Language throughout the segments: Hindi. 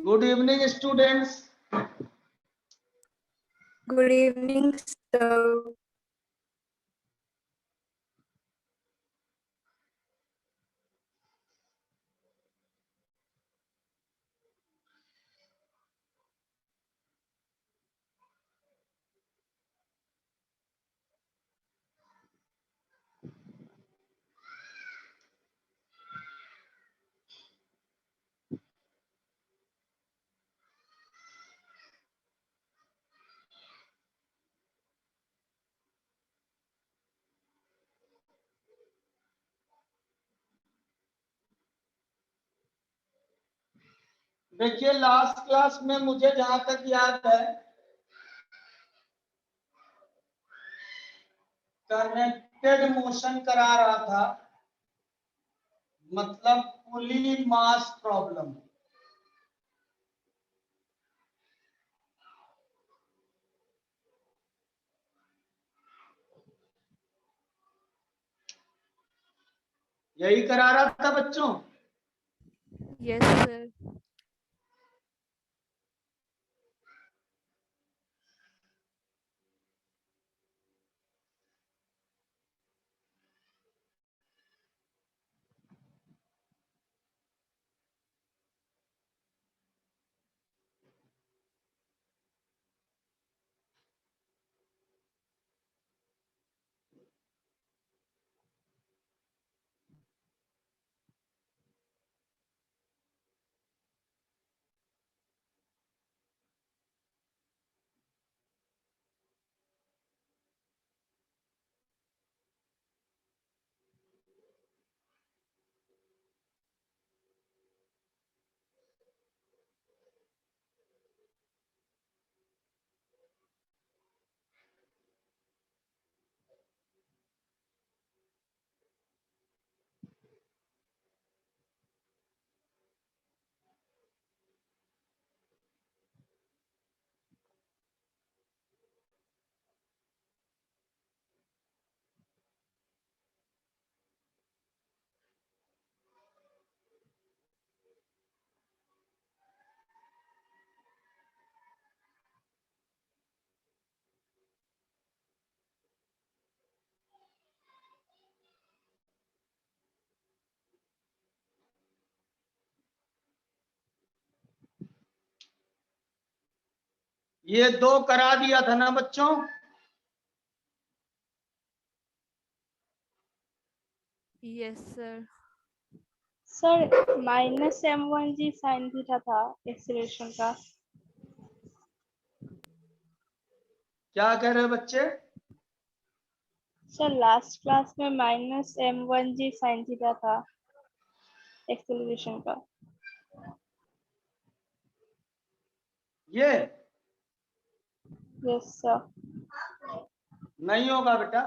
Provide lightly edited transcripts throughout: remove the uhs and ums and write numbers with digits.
Good evening, students. Good evening, sir. देखिए लास्ट क्लास में मुझे जहां तक याद है कनेक्टेड मोशन करा रहा था, मतलब पुली मास प्रॉब्लम। यही करा रहा था बच्चों। Yes, sir. ये 2 करा दिया था ना बच्चों। Yes, sir. Sir -m1g sin theta था एक्सीलरेशन का। क्या कह रहे हो बच्चे? सर लास्ट क्लास में -m1g sin थीटा था एक्सीलरेशन का। ये यस सर। नहीं होगा बेटा,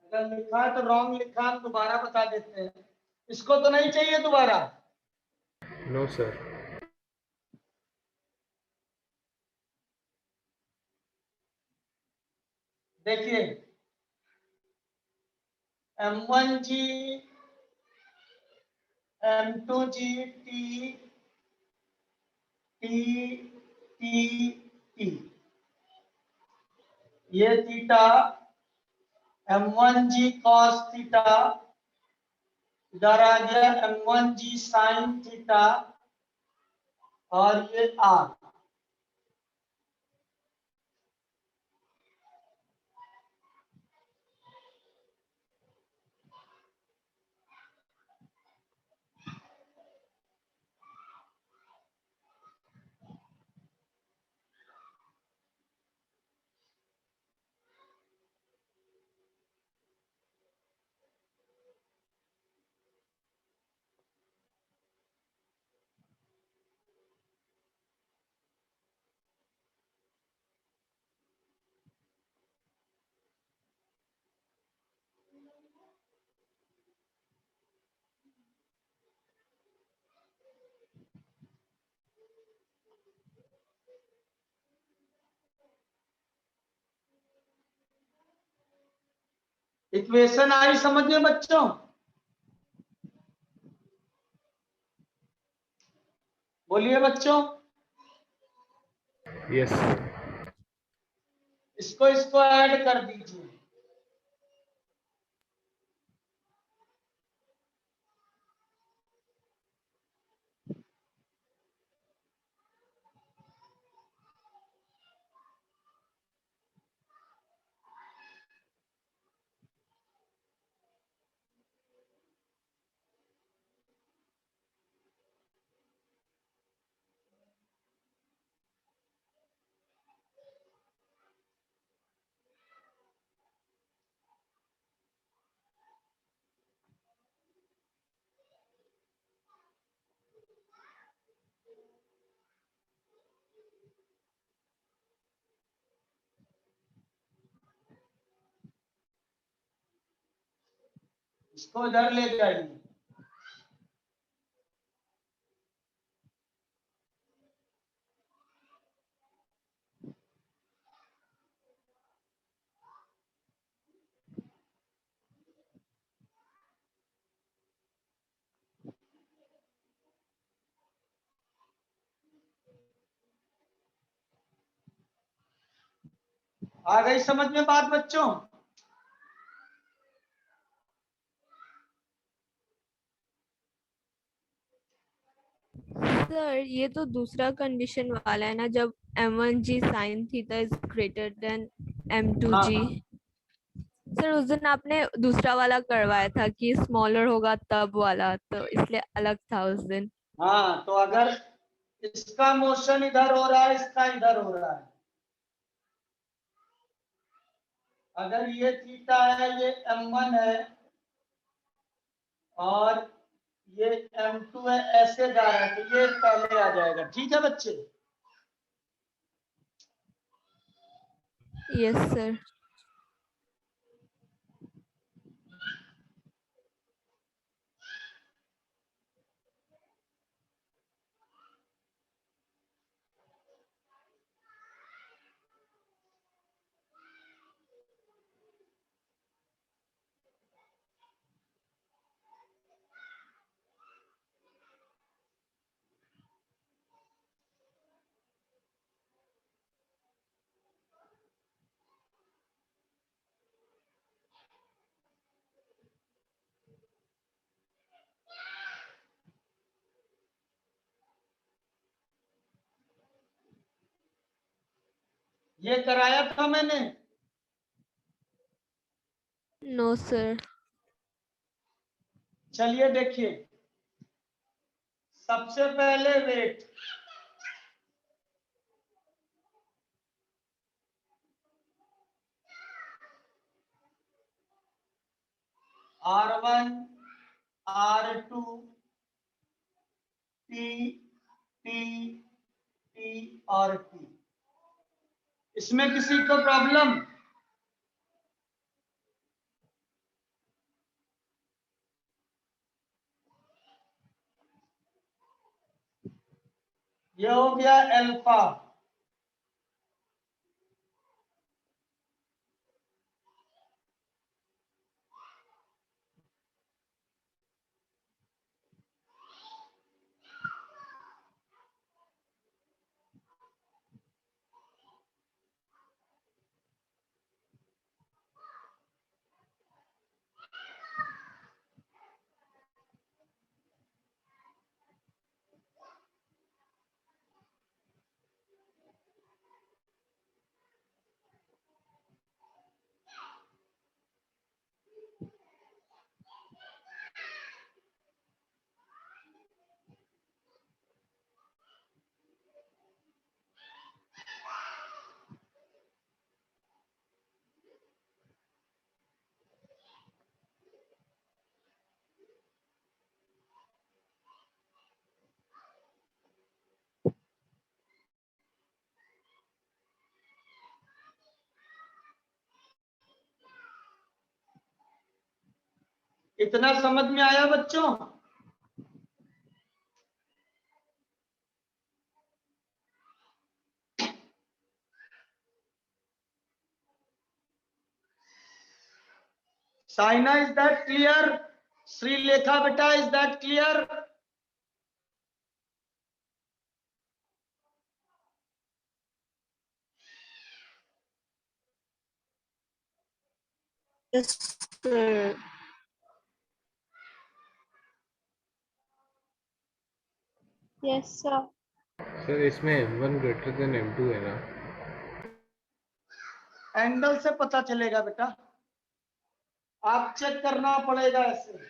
अगर लिखा है तो रॉन्ग लिखा, हम दोबारा बता देते हैं। इसको तो नहीं चाहिए दोबारा? No sir. देखिए m1g m2g t T T T, ये थीटा m1g cos थीटा इधर आ गया m1g sin थीटा और ये r। इक्वेशन आई समझ में बच्चों? बोलिए बच्चों। Yes sir. इसको ऐड कर दीजिए। इसको इधर ले जाइए। आ गई समझ में बात बच्चों? सर ये तो दूसरा कंडीशन वाला है ना, जब m1g sin theta is greater than m2g। हाँ सर उस दिन आपने दूसरा वाला करवाया था कि स्मॉलर होगा तब वाला, तो इसलिए अलग था उस दिन। हाँ, तो अगर इसका मोशन इधर हो रहा है, इसका इधर हो रहा है, अगर ये थीटा है, ये m1 है और ये m2 है, ऐसे जा रहा है, तो ये पहले आ जाएगा। ठीक है बच्चे? Yes sir. ये कराया था मैंने। No sir. चलिए देखिए, सबसे पहले weight, R1 R2 T T T और T। इसमें किसी को प्रॉब्लम? ये हो गया अल्फा। इतना समझ में आया बच्चों? Saina, is that clear? Shrilekha बेटा, is that clear? Yes, sir. Yes, sir. Sir इसमें m1 ग्रेटर देन m2 है ना? एंगल से पता चलेगा बेटा, आप चेक करना पड़ेगा ऐसे।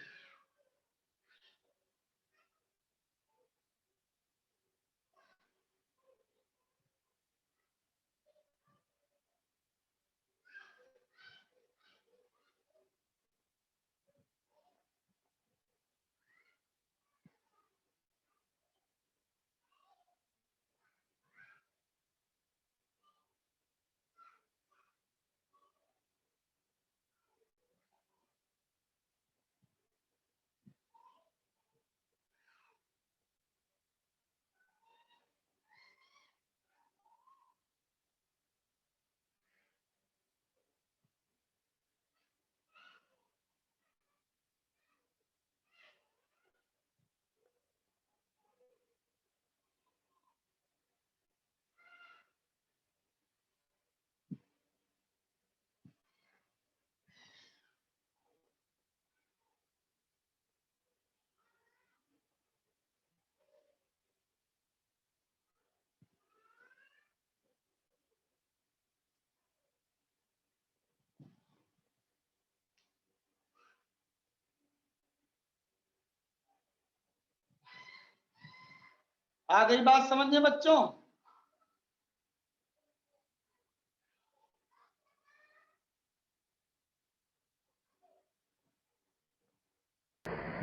आ गई बात समझ में बच्चों?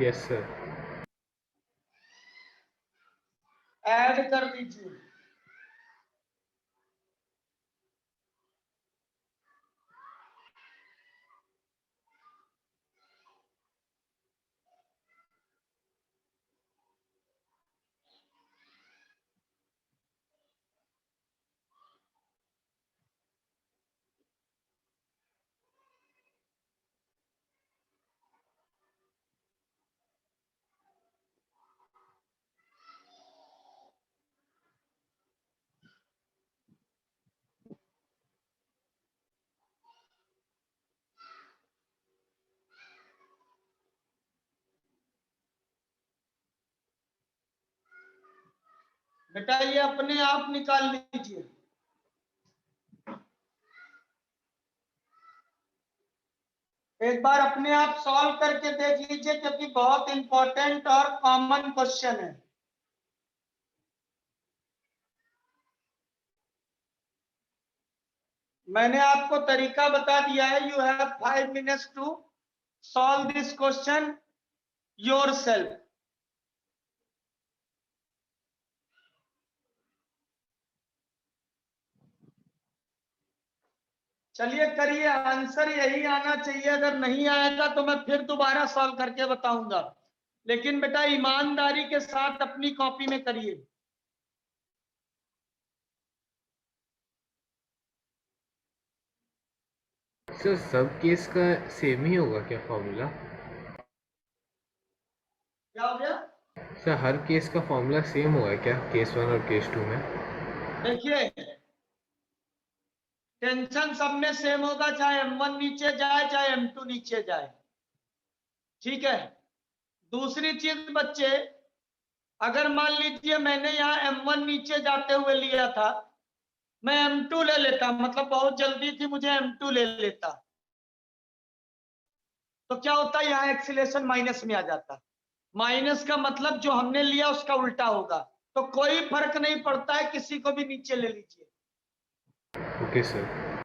Yes sir. ऐड कर दीजिए। बेटा ये अपने आप निकाल लीजिए। एक बार अपने आप सॉल्व करके देख लीजिए, क्योंकि बहुत इंपॉर्टेंट और कॉमन क्वेश्चन है। मैंने आपको तरीका बता दिया है। You have 5 minutes to solve this question yourself. चलिए करिए, आंसर यही आना चाहिए। अगर नहीं आएगा तो मैं फिर दोबारा सॉल्व करके बताऊंगा, लेकिन बेटा ईमानदारी के साथ अपनी कॉपी में करिए। सर सब केस का सेम ही होगा क्या फॉर्मूला? क्या हो गया? सर हर केस का फॉर्मूला सेम होगा क्या, केस 1 और केस 2 में? देखिए टेंशन सब में सेम होगा, चाहे M1 नीचे जाए चाहे M2 नीचे जाए। ठीक है। दूसरी चीज बच्चे, अगर मान लीजिए मैंने यहाँ M1 नीचे जाते हुए लिया था, मैं M2 ले लेता, मतलब बहुत जल्दी थी मुझे, M2 ले लेता, तो क्या होता है, यहाँ एक्सीलरेशन माइनस में आ जाता। माइनस का मतलब जो हमने लिया उसका उल्टा होगा। तो कोई फर्क नहीं पड़ता है, किसी को भी नीचे ले लीजिए। Okay sir.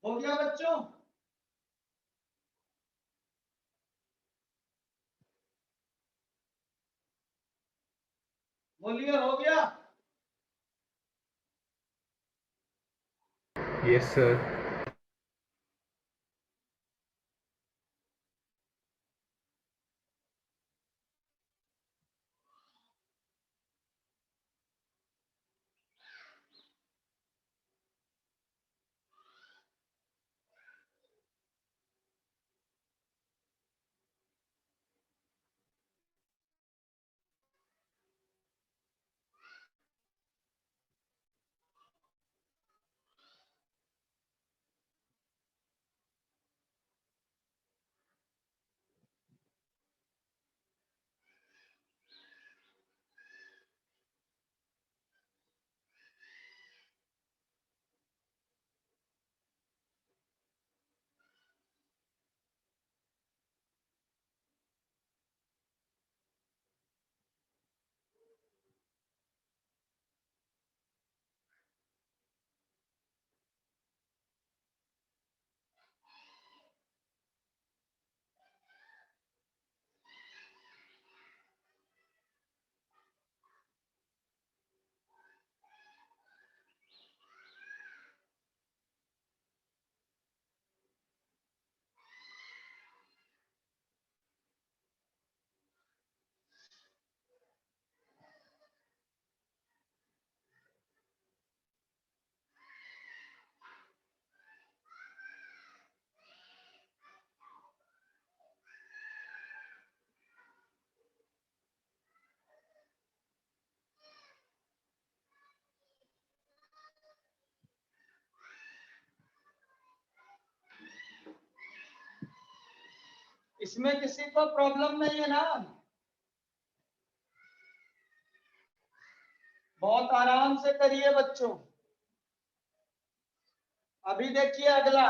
हो गया बच्चों? बोलिए, हो गया? Yes, sir. इसमें किसी को प्रॉब्लम नहीं है ना? बहुत आराम से करिए बच्चों। अभी देखिए अगला।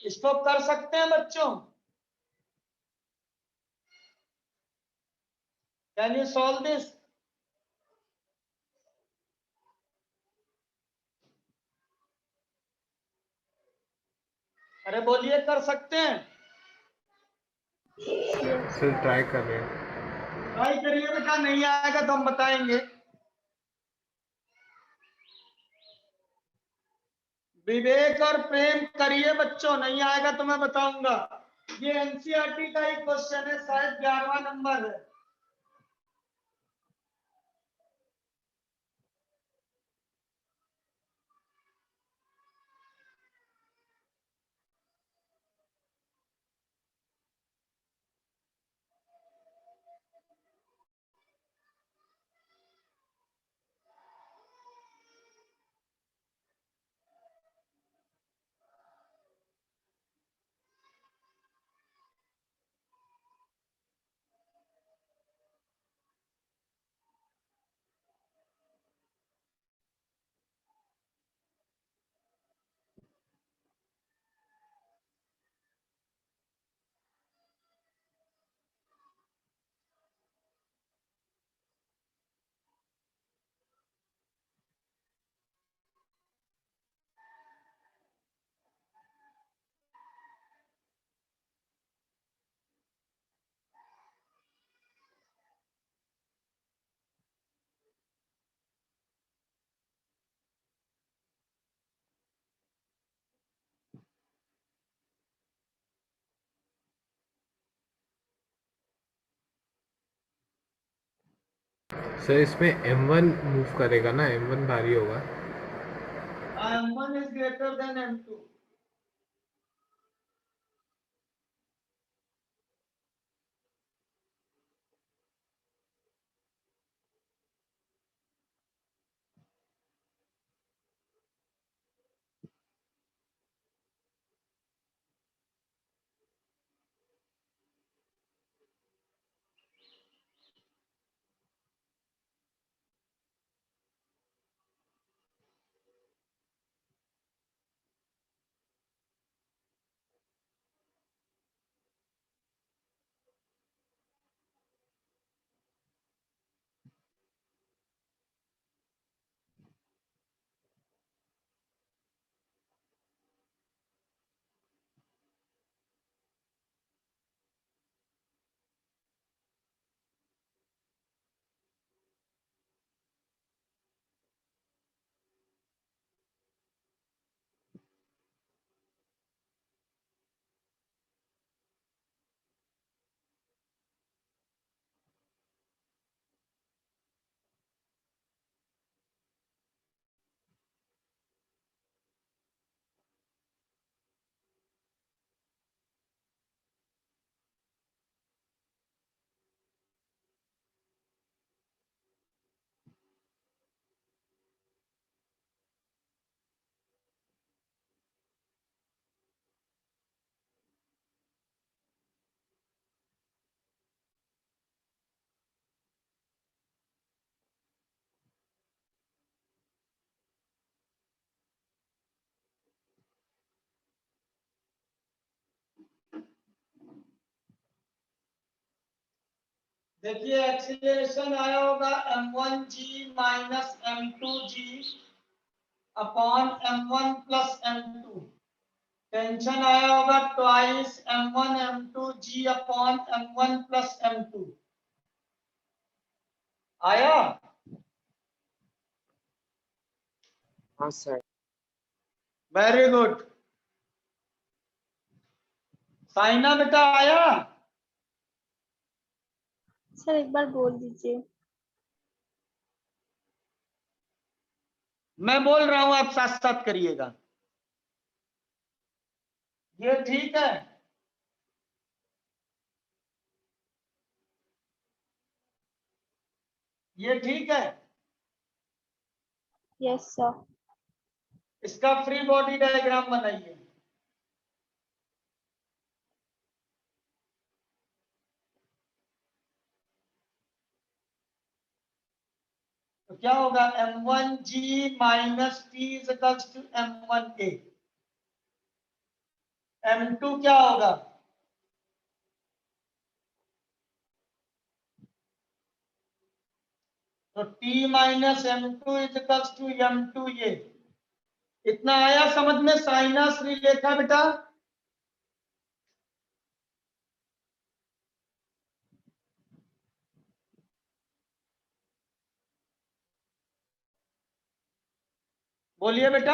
इसको कर सकते हैं बच्चों? Can you solve this? अरे बोलिए, कर सकते हैं? Sir, try कर रहे हैं. ट्राई करिए बेटा, नहीं आएगा तो हम बताएंगे। विवेक और प्रेम करिए बच्चों, नहीं आएगा तो मैं बताऊंगा। ये एनसीईआरटी का ही क्वेश्चन है, शायद 11वां नंबर है। Sir, इसमें M1 मूव करेगा ना, M1 भारी होगा. M1 is greater than M2. देखिए एक्सीलरेशन आया होगा m1g minus m2g upon m1 plus m2। Tension आया होगा twice m1 m2g upon m1 plus m2। आया? हाँ सर। Very good. साइना बेटा आया? सर एक बार बोल दीजिए। मैं बोल रहा हूं, आप साथ साथ करिएगा। ये ठीक है? ये ठीक है? Yes sir. इसका फ्री बॉडी डायग्राम बनाइए। तो क्या होगा m1g minus T is equals to m1a। m2 क्या होगा? तो t minus m2 is equals to m2a। इतना आया समझ में? साइना श्रीलेखा बेटा बोलिए बेटा।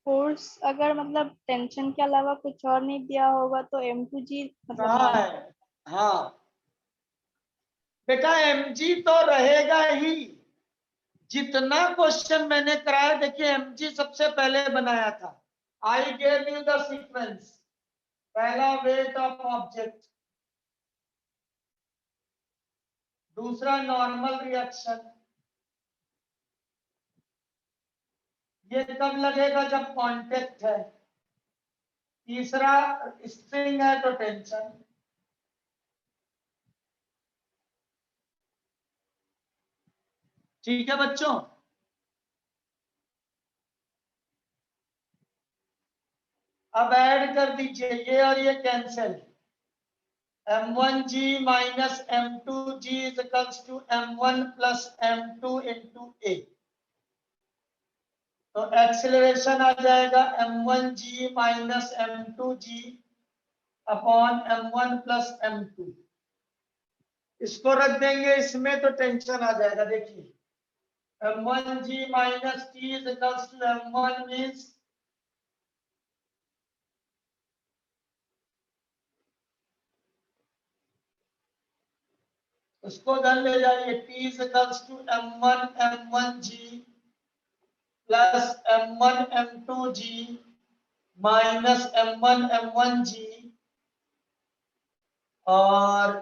फोर्स अगर मतलब टेंशन के अलावा कुछ और नहीं दिया होगा तो m2g मतलब कहाँ मान। है? हाँ बेटा mg तो रहेगा ही। जितना क्वेश्चन मैंने कराया देखिए mg सबसे पहले बनाया था। I gave you the sequence. पहला वेट ऑफ ऑब्जेक्ट, दूसरा नॉर्मल रिएक्शन। ये कब लगेगा? जब कांटेक्ट है। तीसरा स्ट्रिंग है तो टेंशन। ठीक है बच्चों? अब ऐड कर दीजिए ये और ये cancel. m1g minus m2g is equals to m1 plus m2 into a। तो एक्सेलरेशन आ जाएगा m1g minus m2g upon m1 plus m2। इसको रख देंगे इसमें तो टेंशन आ जाएगा। देखिए m1g minus t is equals to m1 means उसको धन ले जाइए। t is equals to m1 m1g plus m1 m2g minus m1 m1g और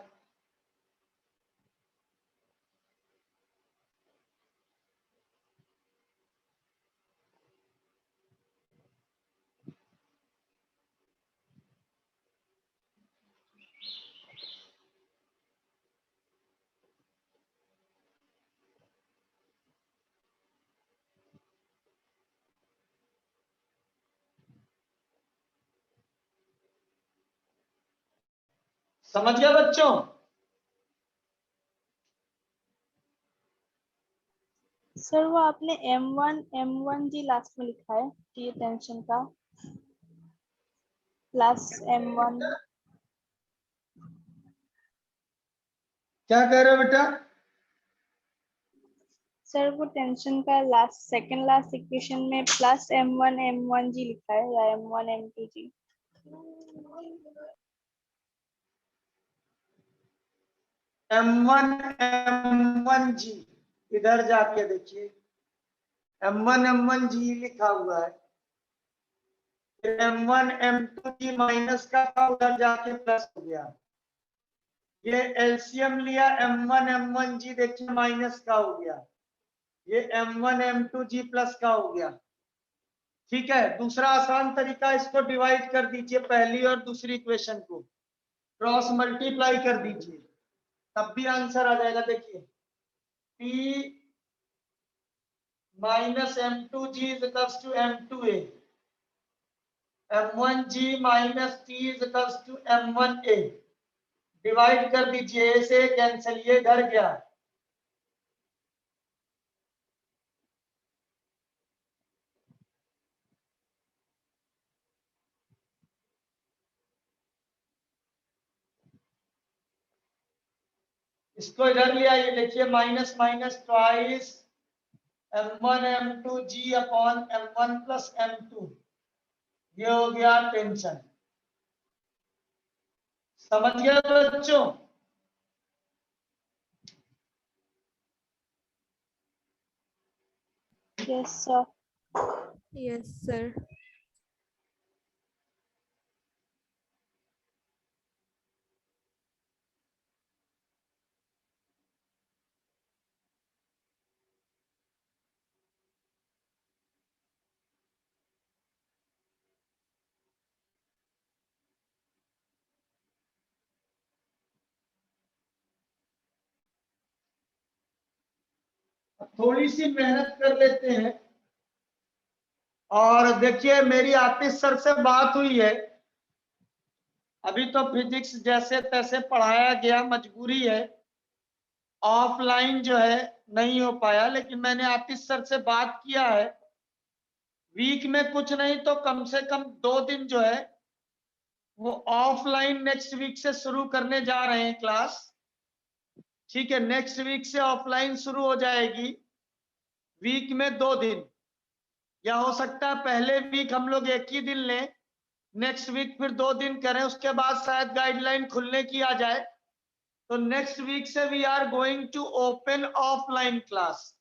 समझ गया बच्चों? सर वो आपने m1g लास्ट में लिखा है ये टेंशन का प्लस m1। क्या कह रहे हो बेटा? सर वो टेंशन का लास्ट सेकंड लास्ट इक्वेशन में प्लस m1 m1g लिखा है या m1 m2g। m1 m1g इधर जाके देखिए m1 m1g लिखा हुआ है। फिर m1 m2g माइनस का था उधर जाके प्लस हो गया। ये एलसीएम लिया m1 m1g देखिए माइनस का हो गया। ये m1 m2g प्लस का हो गया। ठीक है? दूसरा आसान तरीका इसको डिवाइड कर दीजिए पहली और दूसरी इक्वेशन को क्रॉस मल्टीप्लाई कर दीजिए तब भी आंसर आ जाएगा। देखिए p minus m2g is equals to m2a m1g minus t is equals to m1a divide कर दीजिए, ए से कैंसिल, ये घर गया। इसको इधर ले आइए, देखिए minus minus twice m1 m2 g upon m1 plus m2, ये हो गया टेंशन। समझ गए बच्चों? Yes sir. Yes, sir. थोड़ी सी मेहनत कर लेते हैं। और देखिए मेरी आतिश सर से बात हुई है, अभी तो फिजिक्स जैसे तैसे पढ़ाया गया, मजबूरी है, ऑफलाइन जो है नहीं हो पाया, लेकिन मैंने आतिश सर से बात किया है, वीक में कुछ नहीं तो कम से कम 2 दिन जो है वो ऑफलाइन नेक्स्ट वीक से शुरू करने जा रहे हैं क्लास। ठीक है, नेक्स्ट वीक से ऑफलाइन शुरू हो जाएगी, वीक में 2 दिन, या हो सकता है पहले वीक हम लोग एक ही दिन लें, नेक्स्ट वीक फिर 2 दिन करें, उसके बाद शायद गाइडलाइन खुलने की आ जाए। तो नेक्स्ट वीक से we are going to open offline class.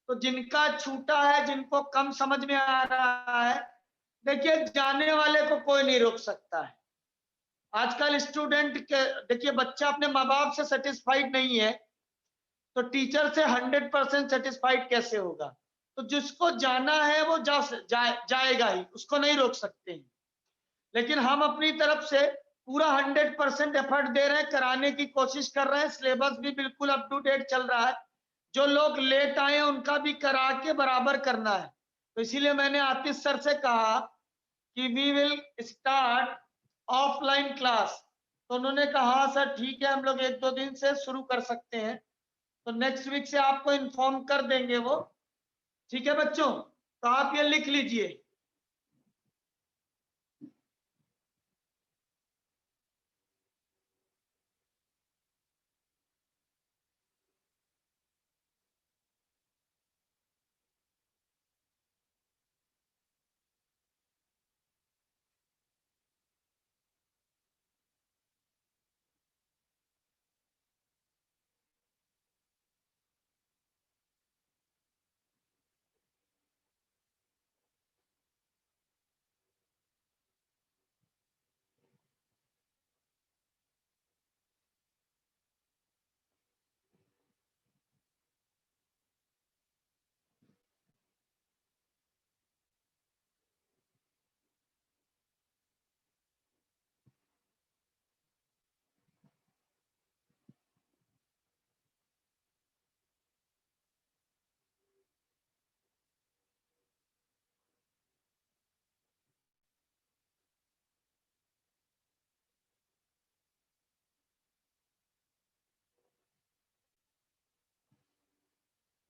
तो जिनका छूटा है, जिनको कम समझ में आ रहा है, देखिए जाने वाले को कोई नहीं रोक सकता है। आजकल स्टूडेंट के देखिए, बच्चा अपने माँ बाप से सेटिस्फाइड नहीं है तो टीचर से 100% सेटिस्फाइड कैसे होगा? तो जिसको जाना है वो जाएगा ही, उसको नहीं रोक सकते हैं। लेकिन हम अपनी तरफ से पूरा 100% एफर्ट दे रहे हैं, कराने की कोशिश कर रहे हैं, सिलेबस भी बिल्कुल अप टू डेट चल रहा है, जो लोग लेट आए उनका भी करा के बराबर करना है। तो इसीलिए मैंने आतिश सर से कहा कि we will start offline class. तो उन्होंने कहा सर ठीक है, हम लोग 1-2 दिन से शुरू कर सकते हैं, तो नेक्स्ट वीक से आपको इन्फॉर्म कर देंगे वो। ठीक है बच्चों, तो आप ये लिख लीजिए।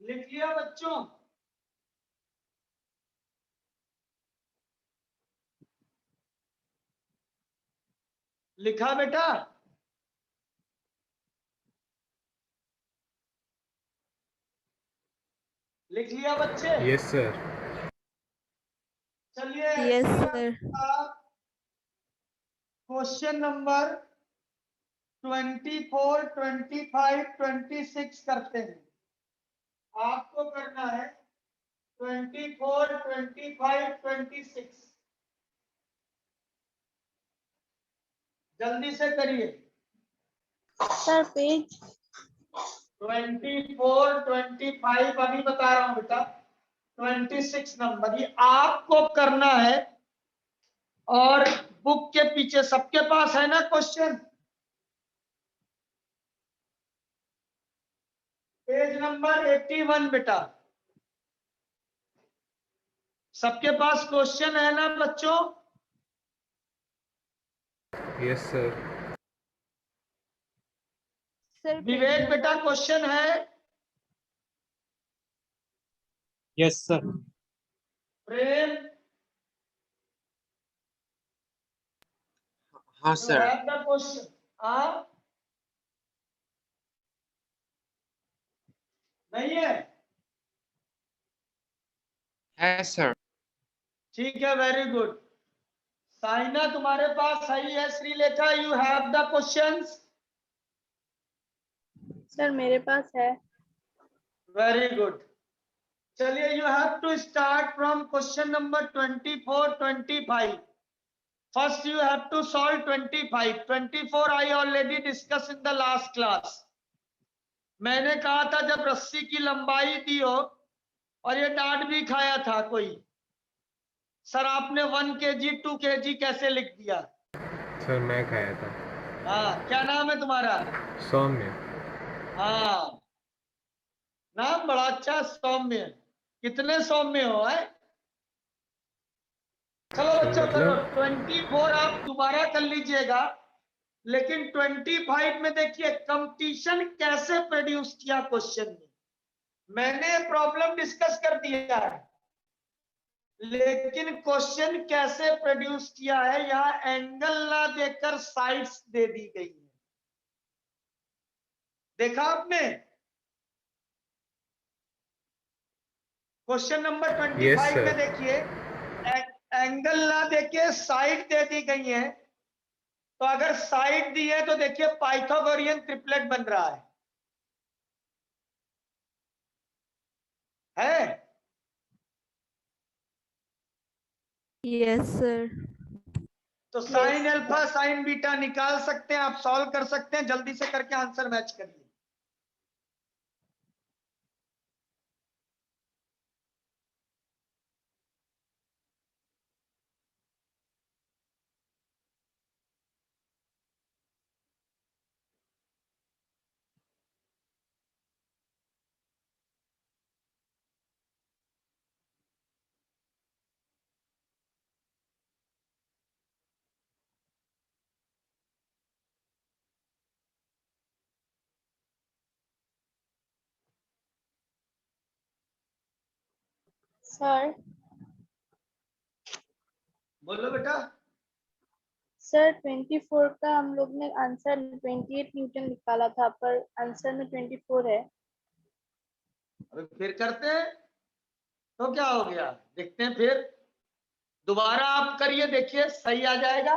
लिख लिया बच्चों? लिखा बेटा? लिख लिया बच्चे? Yes sir. चलिए Yes, sir. क्वेश्चन नंबर 24, 25, 26 करते हैं। आपको करना है 24, 25, 26, जल्दी से करिए। सर पेज 24, 25 अभी बता रहा हूं बेटा, 26 नंबर ये आपको करना है। और बुक के पीछे सबके पास है ना क्वेश्चन? पेज नंबर 81 बेटा, सबके पास क्वेश्चन है ना बच्चों? Yes sir. सर विवेक बेटा क्वेश्चन है? Yes, sir. प्रेम, हाँ you sir. have the question? हाँ, नहीं है? है सर। ठीक है, वेरी गुड। साइना तुम्हारे पास सही है। Shrilekha, you have the questions? Sir मेरे पास है। Very good. चलिए, you have to start from question number 24, 25। First you have to solve 25। 24 I already discuss in the last class. मैंने कहा था जब रस्सी की लंबाई दी हो और ये डांट भी खाया था कोई, सर आपने 1 kg 2 kg कैसे लिख दिया? सर मैं खाया था। हाँ, क्या नाम है तुम्हारा? सौम्य। हाँ, नाम बड़ा अच्छा, सौम्य। कितने सौम्य हो है? चलो बच्चों करो। मतलब? 24 आप दोबारा कर लीजिएगा, लेकिन 25 में देखिए कंपटीशन कैसे प्रोड्यूस किया क्वेश्चन में। मैंने प्रॉब्लम डिस्कस कर दिया है, लेकिन क्वेश्चन कैसे प्रोड्यूस किया है, यहां एंगल ना देकर साइड्स दे दी गई है। देखा आपने? Question number 25 sir. में देखिए एंगल ना देके साइड दे दी गई है। तो अगर साइड दी है तो देखिए पाइथागोरियन ट्रिपलेट बन रहा है? Yes sir. तो साइन अल्फा साइन बीटा निकाल सकते हैं, आप सॉल्व कर सकते हैं। जल्दी से करके आंसर मैच करिए। सर बोलो बेटा। सर 24 का हम लोग ने आंसर 28 न्यूटन निकाला था, पर आंसर में 24 है। अभी फिर करते हैं तो क्या हो गया, देखते हैं फिर। दोबारा आप करिए, देखिए सही आ जाएगा।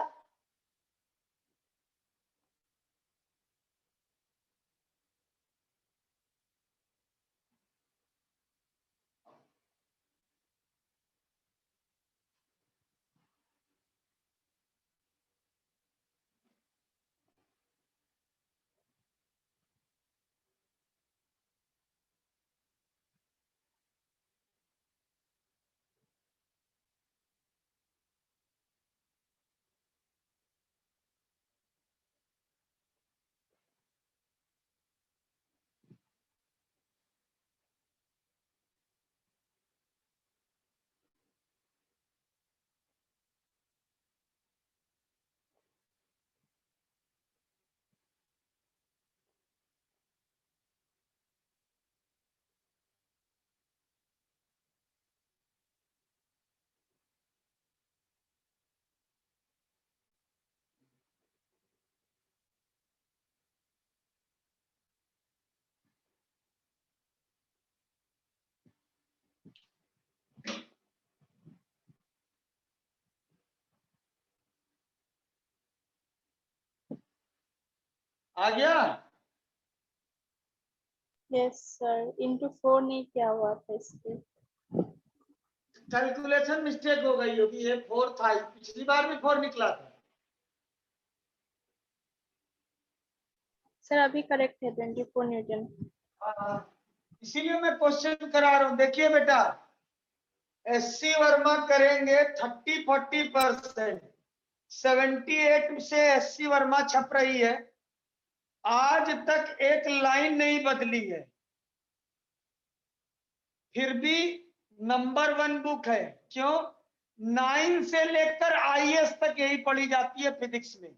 आ गया? यस सर, इंटू 4 नहीं किया हुआ था इसलिए। कैलकुलेशन मिस्टेक हो गई होगी। ये 4 था, पिछली बार भी 4 निकला था। सर अभी करेक्ट है 24 न्यूटन। हाँ, इसीलिए मैं क्वेश्चन करा रहा हूं। देखिए बेटा, एससी वर्मा करेंगे 30-40%। 78 से एससी वर्मा छप रही है, आज तक एक लाइन नहीं बदली है, फिर भी नंबर 1 बुक है। क्यों? 9 से लेकर आईएएस तक यही पढ़ी जाती है फिजिक्स में।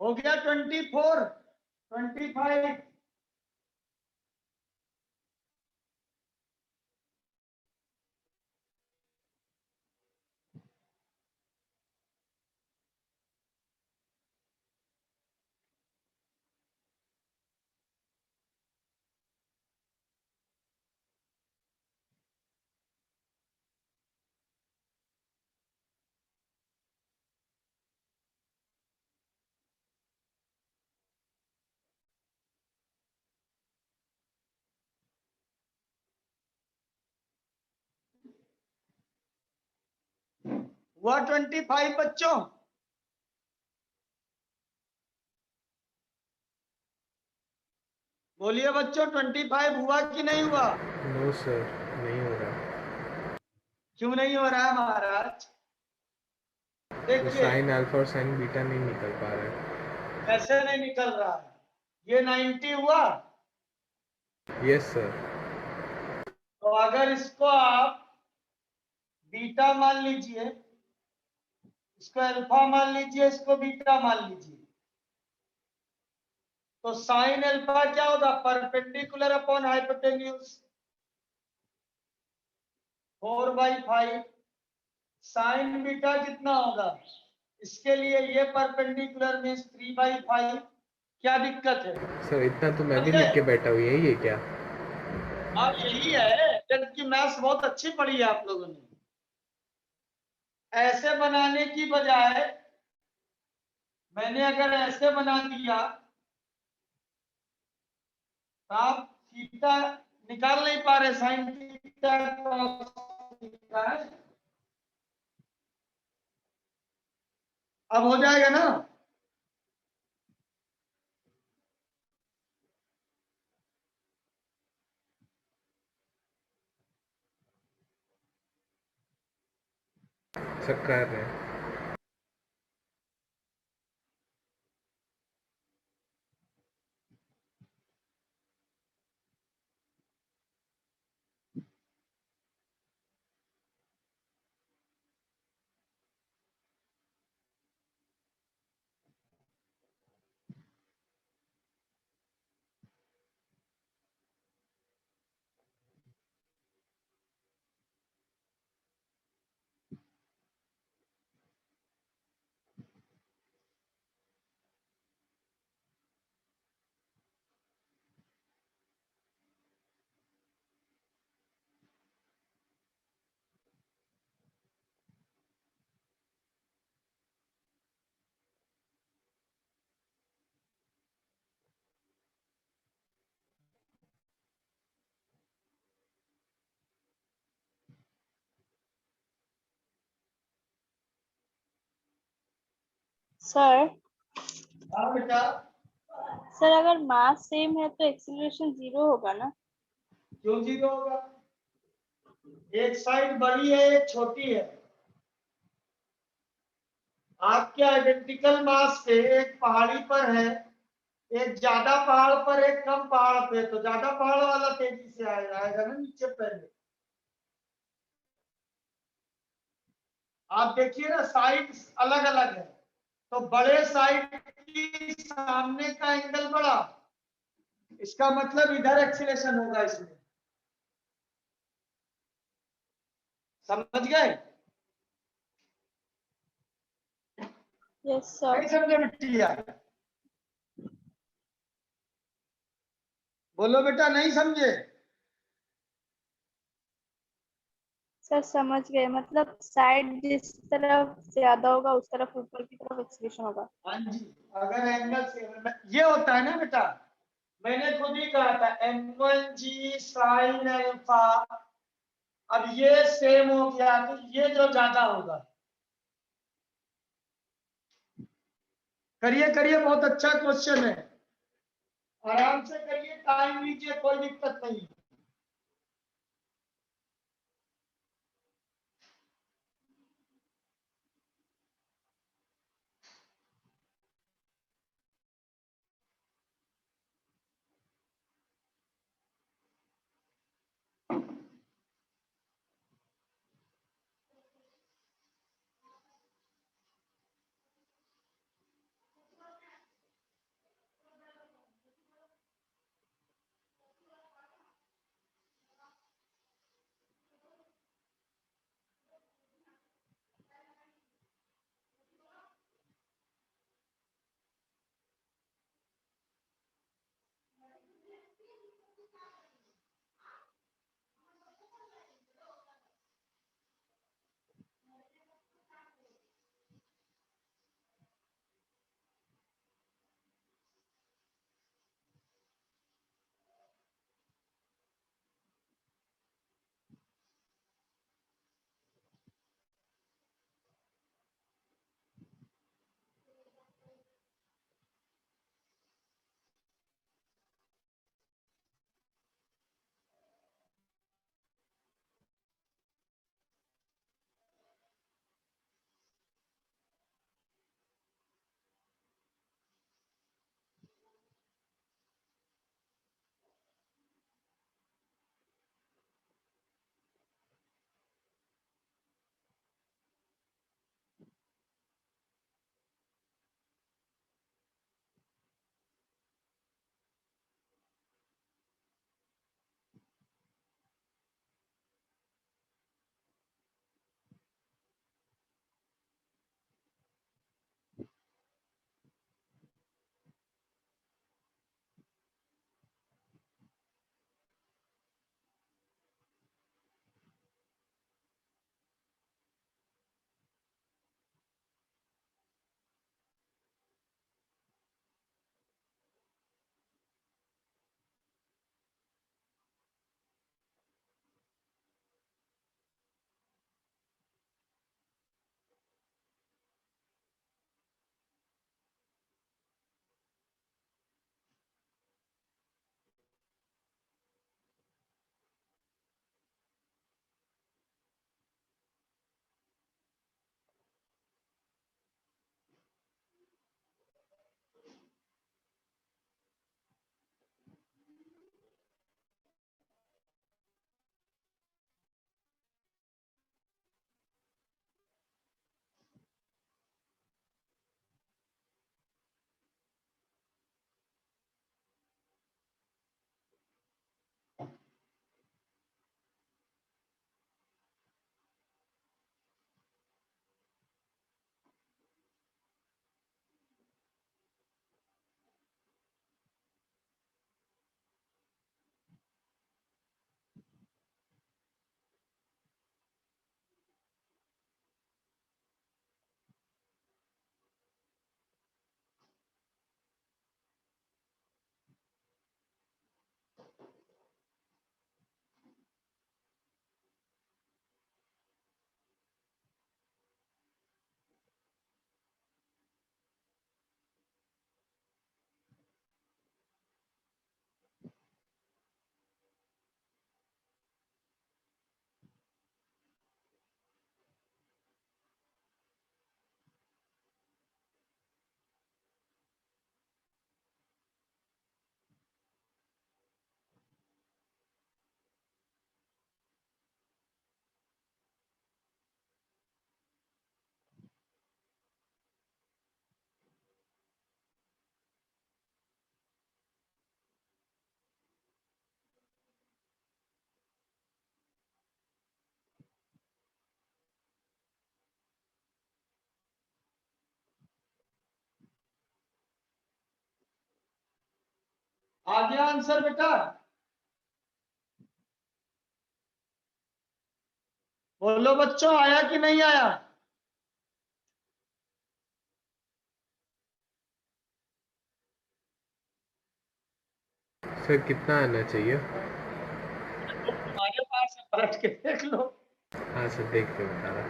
हो गया 24, 25। हुआ 25 बच्चों? बोलिए बच्चों, 25 हुआ कि नहीं हुआ? नो सर, नहीं हो रहा। क्यों नहीं हो रहा है महाराज? तो देखिए साइन अल्फा और साइन बीटा नहीं निकल पा रहा है। कैसे नहीं निकल रहा है? ये 90 हुआ। Yes sir. तो अगर इसको आप बीटा मान लीजिए, इसको अल्फा मान लीजिए, इसको बीटा मान लीजिए, तो साइन अल्फा क्या होगा? Perpendicular upon hypotenuse 4/5। Sign beta कितना होगा? इसके लिए ये परपेंडिकुलर मीन्स 3/5। क्या दिक्कत है? सर इतना तो मैं भी समझे? लिख के बैठा हूँ, यही है क्या? आप यही है, जबकि मैथ्स बहुत अच्छी पढ़ी है आप लोगों ने। ऐसे बनाने की बजाय मैंने अगर ऐसे बना दिया तो आप थीटा निकाल नहीं पा रहे, साइन थीटा cos थीटा है। अब हो जाएगा ना? सर कर रहे हैं। सर हाँ बेटा। सर अगर मास सेम है तो एक्सीलरेशन 0 होगा ना? क्यों जीरो होगा? एक साइड बड़ी है, एक छोटी है। आपके आइडेंटिकल मास पे एक पहाड़ी पर है, एक ज्यादा पहाड़ पर, एक कम पहाड़ पे, तो ज्यादा पहाड़ वाला तेजी से आएगा ना नीचे पहले। आप देखिए ना, साइड अलग अलग है, तो बड़े साइड की सामने का एंगल बड़ा, इसका मतलब इधर एक्सीलरेशन होगा इसमें। समझ गए? यस नहीं सर। समझे बिटिया? बोलो बेटा, नहीं समझे? सर समझ गए, मतलब साइड जिस तरफ ज्यादा होगा उस तरफ ऊपर की तरफ एक्सीलरेशन होगा। हाँ जी। अगर एंगल से ये होता है ना बेटा, मैंने खुद ही कहा था m1g साइन अल्फा। अब ये सेम हो गया तो ये जो ज्यादा होगा। करिए करिए, बहुत अच्छा क्वेश्चन है, आराम से करिए, टाइम लीजिए, कोई दिक्कत नहीं। आ गया आंसर बेटा? बोलो बच्चों, आया कि नहीं आया? सर कितना आना चाहिए? तुम्हारे पास है, पलट के देख लो। हाँ सर, देख के बता रहा,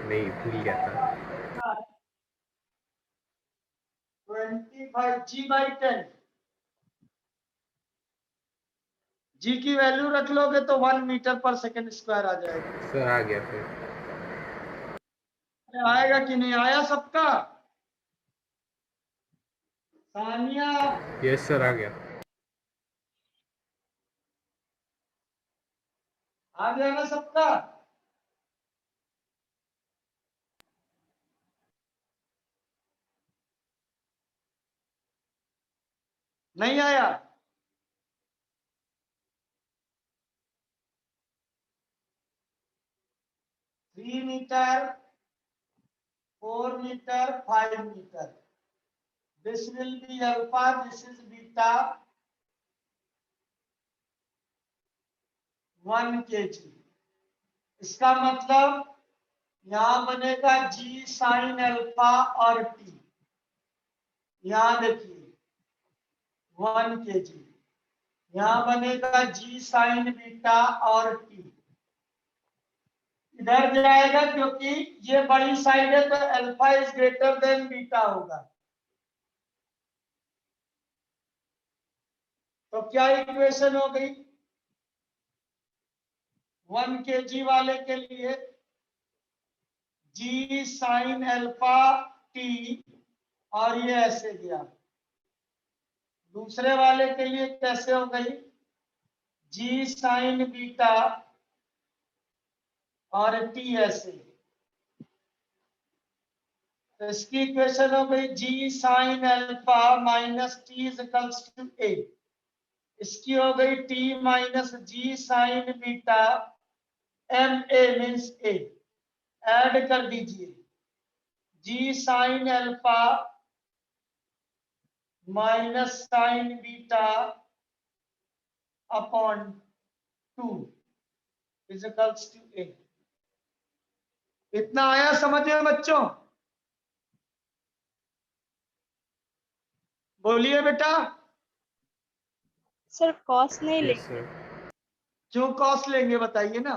नहीं भूल गया था। 25 g/10। जी की वैल्यू रख लोगे तो 1 मीटर पर सेकंड स्क्वायर आ जाएगा। सर आ गया फिर। आएगा कि नहीं आया सबका? सानिया, यस सर, आ गया। आ गया ना सबका? नहीं आया? Three meter, 4 meter, 5 meter. This will be alpha, this is beta, 1 kg। इसका मतलब यहां बनेगा g साइन अल्फा और t। यहां देखिए 1 kg, यहां बनेगा g साइन बीटा और t। इधर जाएगा क्योंकि ये बड़ी साइड है तो alpha is greater than beta होगा। तो क्या इक्वेशन हो गई 1 kg वाले के लिए? जी साइन अल्फा टी, और ये ऐसे गया। दूसरे वाले के लिए कैसे हो गई? जी साइन बीटा और टी ऐसे। तो इसकी इक्वेशन हो गई g sine alpha minus T is equals to a. इसकी हो गई T minus g sine beta, m a means a. Add कर दीजिए g sine alpha minus sine beta upon 2 is equals to a. इतना आया समझ में बच्चों? बोलिए बेटा। सर कॉस नहीं यस लेंगे? सर। क्यों कॉस लेंगे बताइए ना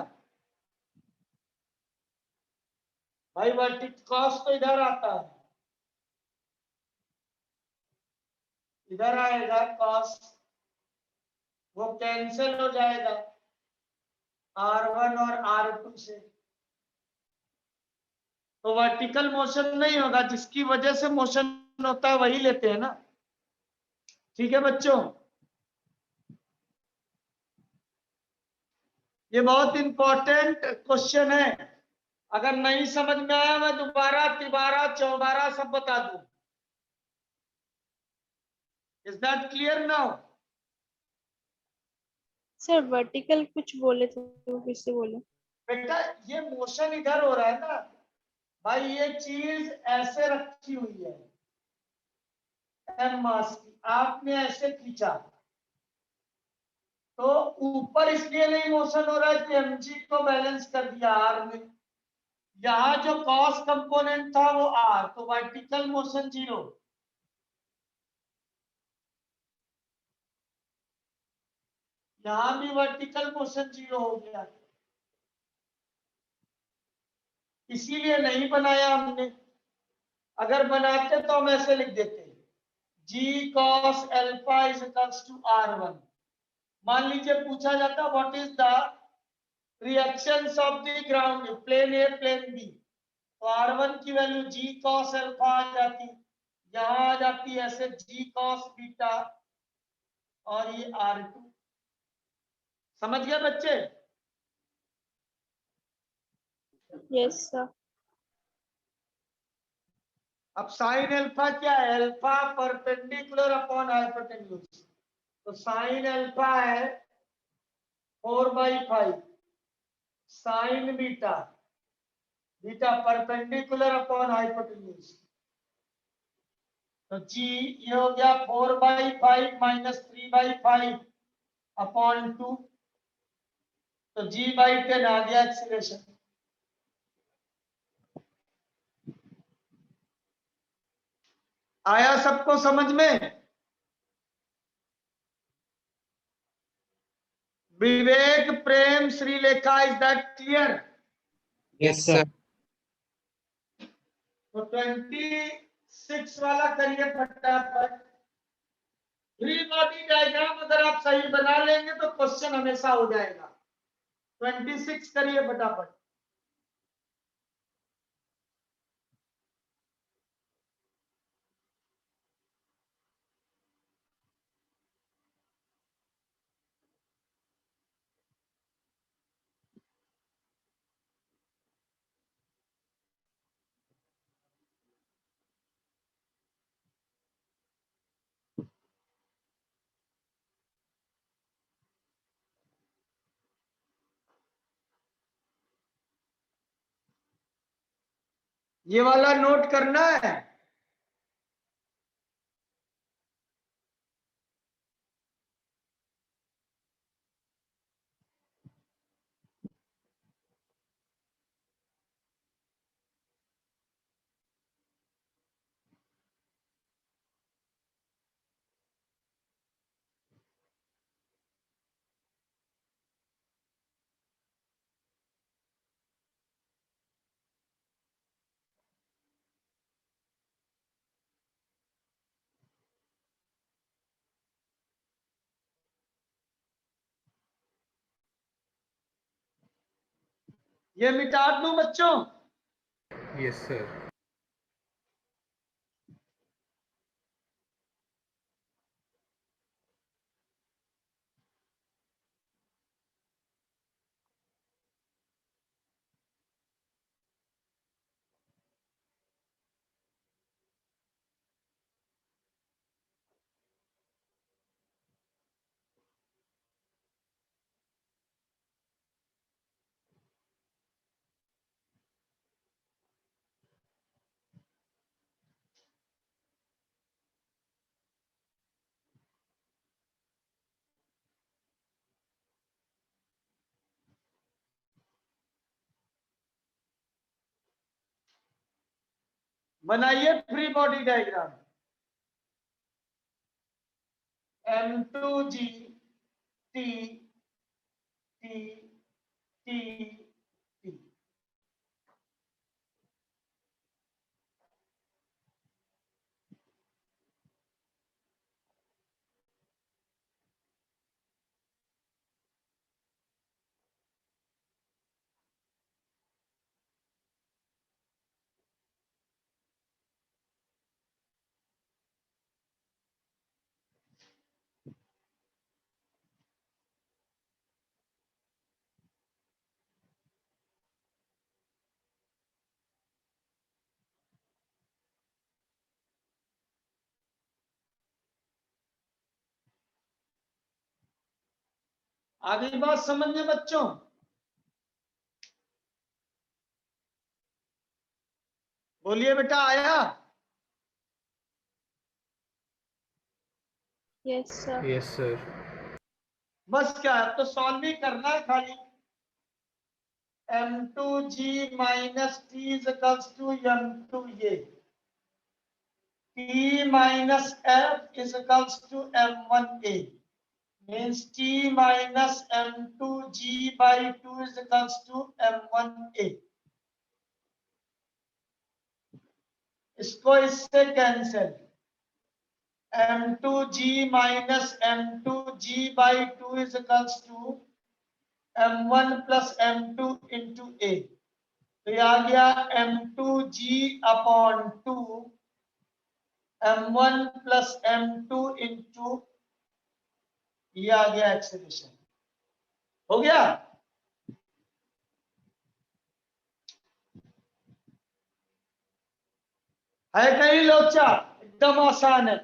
भाई। वर्टिक कॉस तो इधर आता है, इधर आएगा कॉस, वो कैंसिल हो जाएगा R1 और R2 से। तो वर्टिकल मोशन नहीं होगा, जिसकी वजह से मोशन होता है वही लेते हैं ना। ठीक है बच्चों, ये बहुत इंपॉर्टेंट क्वेश्चन है। अगर नहीं समझ में आया मैं दोबारा तिबारा चौबारा सब बता दूं। Is that clear now? Sir vertical कुछ बोले थे तो फिर से बोले। बेटा ये मोशन इधर हो रहा है ना भाई, ये चीज ऐसे रखी हुई है एम मास की, आपने ऐसे खींचा तो ऊपर इसलिए नहीं मोशन हो रहा है कि mg को बैलेंस कर दिया r में। यहाँ जो कॉस कंपोनेंट था वो r, तो वर्टिकल मोशन 0। यहाँ भी वर्टिकल मोशन 0 हो गया, इसीलिए नहीं बनाया हमने। अगर बनाते तो हम ऐसे लिख देते g cos alpha is equals to r1। मान लीजिए पूछा जाता what is the reactions of the ground plane A plane B, तो R1 की वैल्यू जी कॉस अल्फा आ जाती, यहां आ जाती ऐसे जी कॉस बीटा, और ये R2। समझ गए बच्चे? Yes sir. अब साइन अल्फा क्या है? Alpha perpendicular upon hypotenuse. तो साइन अल्फा है 4/5, sign beta, beta perpendicular upon hypotenuse. तो जी ये हो गया 4/5 माइनस 3/5 अपॉन 2, तो G/10 आ गया एक्सीलरेशन। आया सबको समझ में? Vivek, Prem, Shrilekha, is that clear? Yes, sir. तो 26 वाला करिए फटाफट। फ्री बॉडी डायग्राम अगर आप सही बना लेंगे तो क्वेश्चन हमेशा हो जाएगा। 26 करिए फटाफट। ये वाला नोट करना है। ये मिटा दूं बच्चों? Yes sir. बनाइए free body diagram. M2G T T T T। आगे बात समझ में बच्चों? बोलिए बेटा, आया? Yes, sir. Yes sir. बस क्या है, तो सॉल्व ही करना है खाली। M2G minus T is equals to M2 ये T minus F is equals to M1A, means T minus M2G by 2 is equals to M1A। इसको इससे cancel, M2G minus M2G by 2 is equals to M1 plus M2 into A। तो ये आ गया M2G upon 2 M1 plus M2 into, ये आ गया एक्सेलरेशन। हो गया? है कहीं लोचा? एकदम आसान है।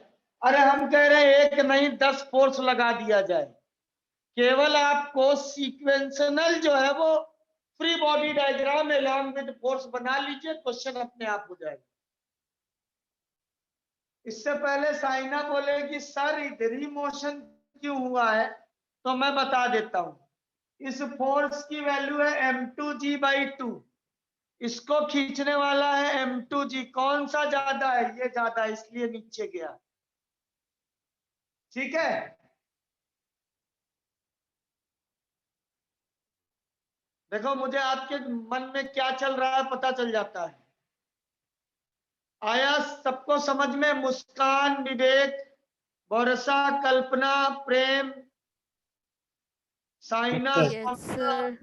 अरे हम कह रहे हैं एक नहीं 10 फोर्स लगा दिया जाए, केवल आपको सीक्वेंशनल जो है वो free body diagram along with force बना लीजिए, क्वेश्चन अपने आप हो जाएगा। इससे पहले साइना बोलेगी सर इधर ही मोशन क्यों हुआ है, तो मैं बता देता हूं। इस फोर्स की वैल्यू है m2g/2, इसको खींचने वाला है m2g, कौन सा ज्यादा है, ये ज्यादा है इसलिए नीचे गया। ठीक है, देखो मुझे आपके मन में क्या चल रहा है पता चल जाता है। आया सबको समझ में? मुस्कान, विवेक, वर्षा, कल्पना, प्रेम, साइना, Yes, sir.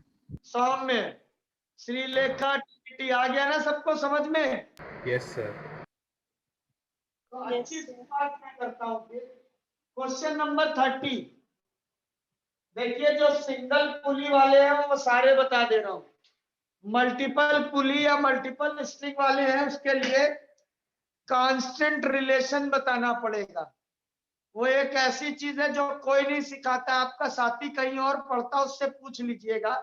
सौम्य, श्रीलेखा, टीटी, आ गया ना सबको समझ में? Yes sir. तो Yes, अच्छी sir. बात मैं करता हूँ। क्वेश्चन नंबर 30, देखिए जो सिंगल पुली वाले हैं वो सारे बता दे रहा हूं। मल्टीपल पुली या मल्टीपल स्ट्रिंग वाले हैं उसके लिए कांस्टेंट रिलेशन बताना पड़ेगा। वो एक ऐसी चीज है जो कोई नहीं सिखाता, आपका साथी कहीं और पढ़ता, उससे पूछ लीजिएगा।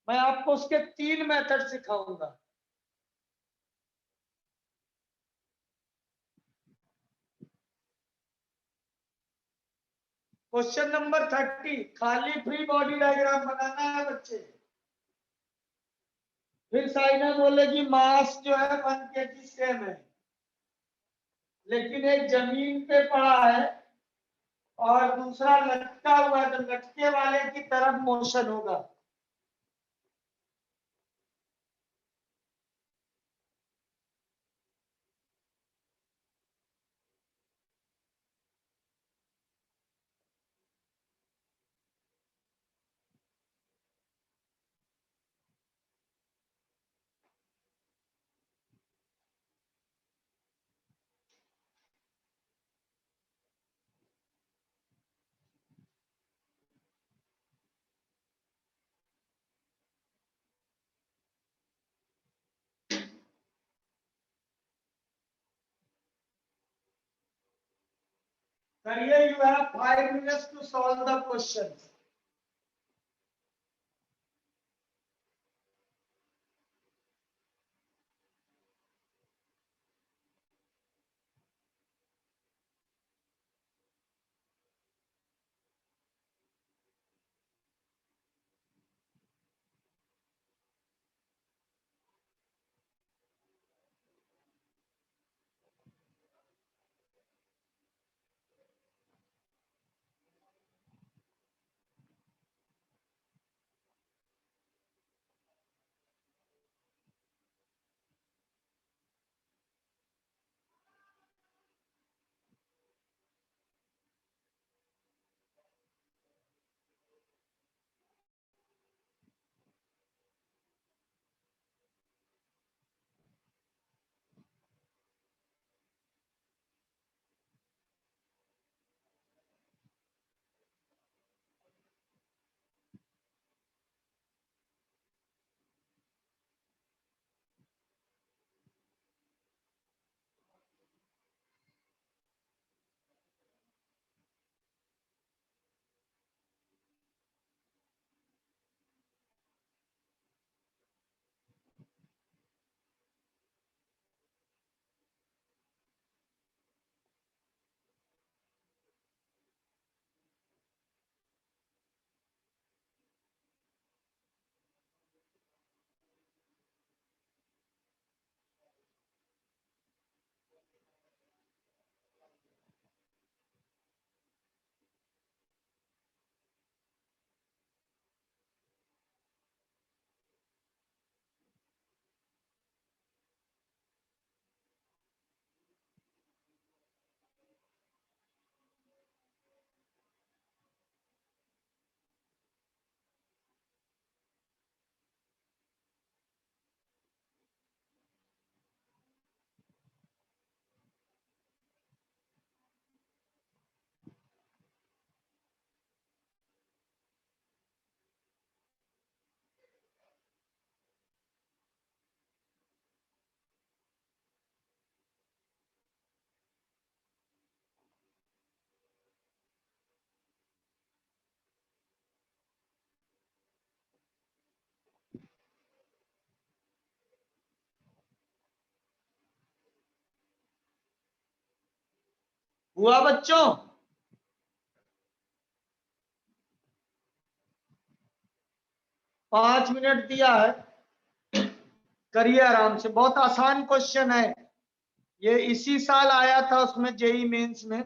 मैं आपको उसके 3 मेथड सिखाऊंगा। क्वेश्चन नंबर 30, खाली फ्री बॉडी डायग्राम बनाना है बच्चे। फिर साइना बोलेगी मास जो है 1 kg सेम है, लेकिन एक जमीन पे पड़ा है और दूसरा लटका हुआ है, तो लटके वाले की तरफ मोशन होगा। करिए, you have 5 minutes to solve the question. हुआ बच्चों? पांच मिनट दिया है, करिए आराम से। बहुत आसान क्वेश्चन है ये, इसी साल आया था उसमें जेई मेंस में।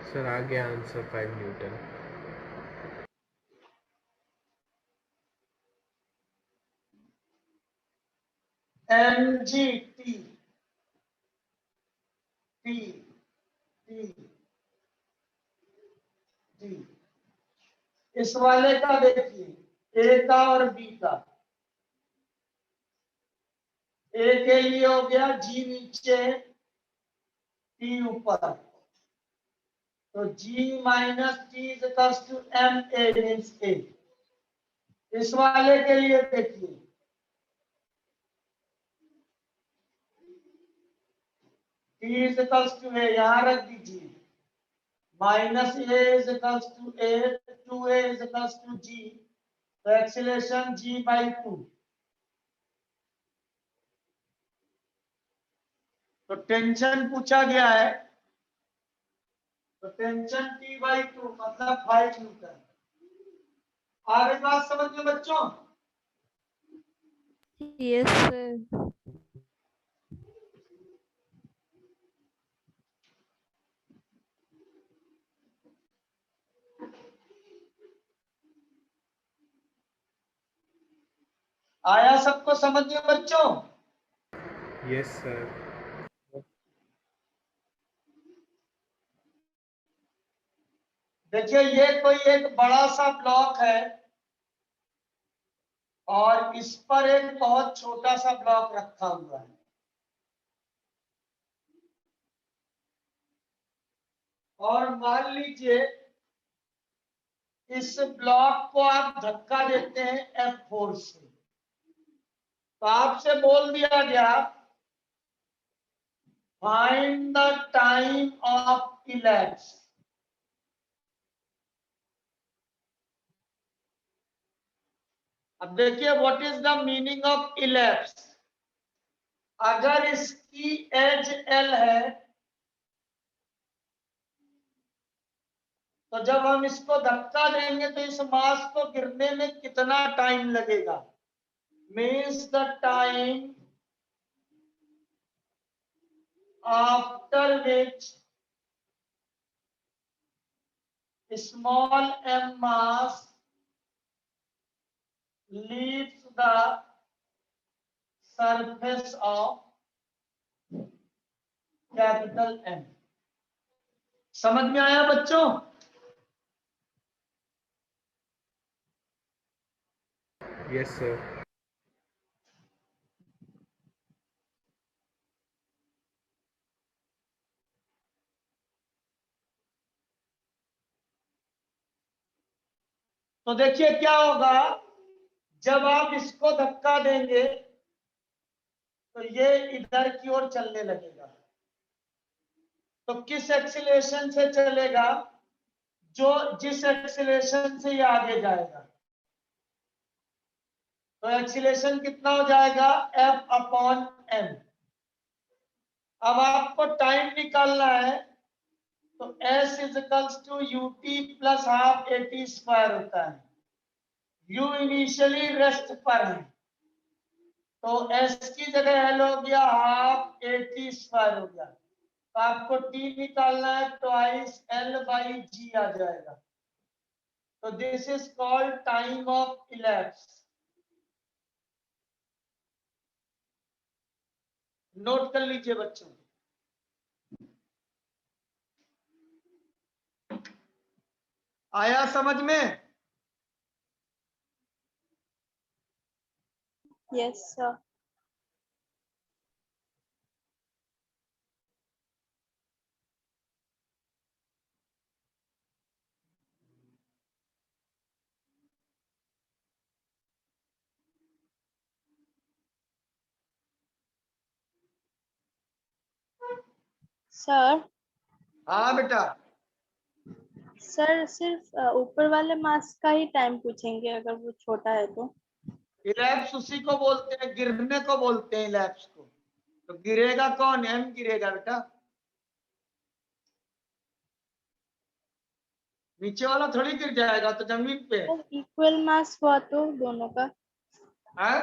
सर आ गया answer 5 Newton. MGT T T T, इस वाले का देखिए, ए का और बी का। ए के लिए हो गया जी नीचे टी ऊपर, तो g minus T is equals to m a means a. इस वाले के लिए देखिए, T is equals to a, यहां रख दीजिए, minus a is equals to a, two a is equals to g, तो एक्सीलरेशन जी बाई टू। तो टेंशन पूछा गया है, तो टेंशन टी बाई टू मतलब 5 न्यूटन। आगे बात समझ में बच्चों? Yes sir. आया सबको समझ में बच्चों? Yes sir. देखिए ये कोई एक बड़ा सा ब्लॉक है और इस पर एक बहुत छोटा सा ब्लॉक रखा हुआ है, और मान लीजिए इस ब्लॉक को आप धक्का देते हैं F फोर्स से, तो आपसे बोल दिया गया find the time of elapse. अब देखिए what is the meaning of elapse. अगर इसकी एज L है तो जब हम इसको धक्का देंगे तो इस मास को गिरने में कितना टाइम लगेगा, means the time after which small m mass leaves the surface of capital M। समझ में आया बच्चों? Yes sir. तो देखिए क्या होगा, जब आप इसको धक्का देंगे तो ये इधर की ओर चलने लगेगा। तो किस एक्सीलरेशन से चलेगा? जिस एक्सीलरेशन से ये आगे जाएगा। तो एक्सीलरेशन कितना हो जाएगा? F/m। अब आपको टाइम निकालना है, तो S = ut plus half AT square होता है। U इनिशियली रेस्ट पर है, तो S की जगह L हो गया हाफ AT स्क्वायर हो गया। तो आपको T निकालना है, तो L/g आ जाएगा। तो this is called time of elapse. Note कर लीजिए बच्चों। आया समझ में? Yes, sir. सर हाँ बेटा, सर सिर्फ ऊपर वाले मास का ही टाइम पूछेंगे अगर वो छोटा है तो। इलैप्स उसी को बोलते हैं, गिरने को बोलते हैं इलैप्स को। तो गिरेगा कौन? M गिरेगा बेटा। नीचे वाला थोड़ी गिर जाएगा, तो जमीन पे है। इक्वल मास हुआ तो दोनों का हाँ?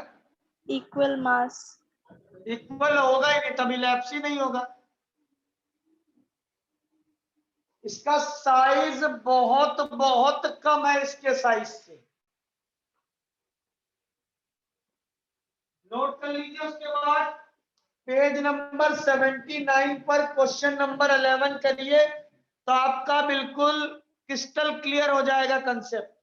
इक्वल मास। इक्वल होगा ही नहीं, तब इलैप्स ही नहीं होगा। इसका साइज बहुत बहुत कम है इसके साइज से। नोट कर लीजिए। उसके बाद पेज नंबर 79 पर क्वेश्चन नंबर 11 करिए, तो आपका बिल्कुल क्रिस्टल क्लियर हो जाएगा कंसेप्ट।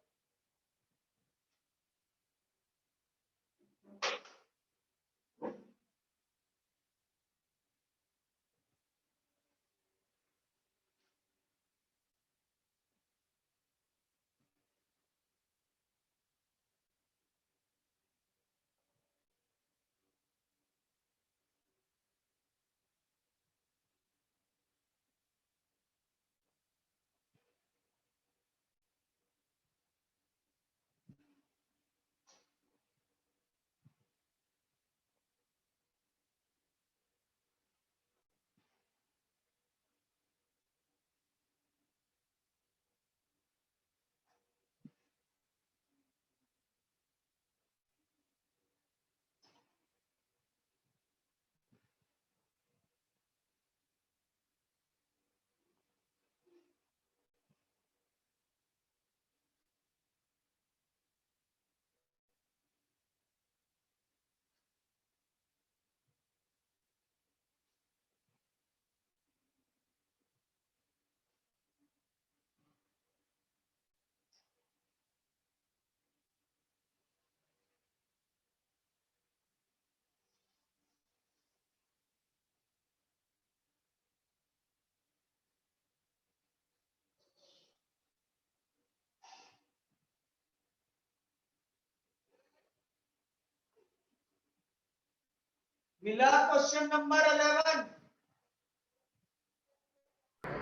मिला क्वेश्चन नंबर 11?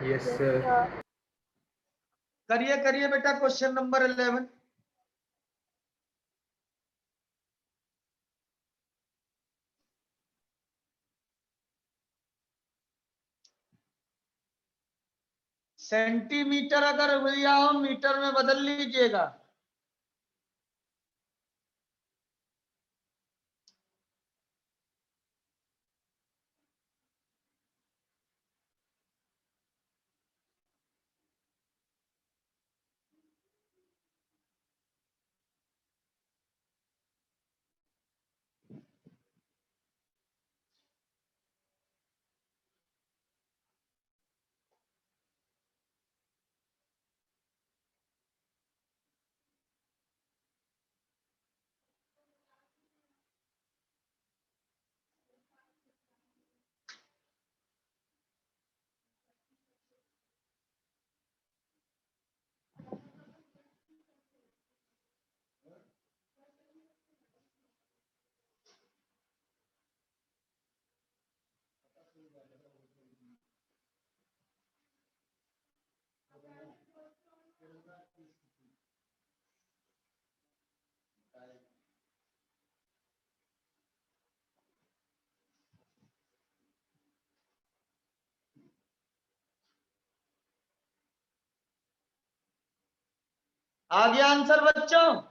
Yes sir. करिए करिए बेटा क्वेश्चन नंबर 11। सेंटीमीटर अगर दिया हो, मीटर में बदल लीजिएगा। आ गया आंसर बच्चों?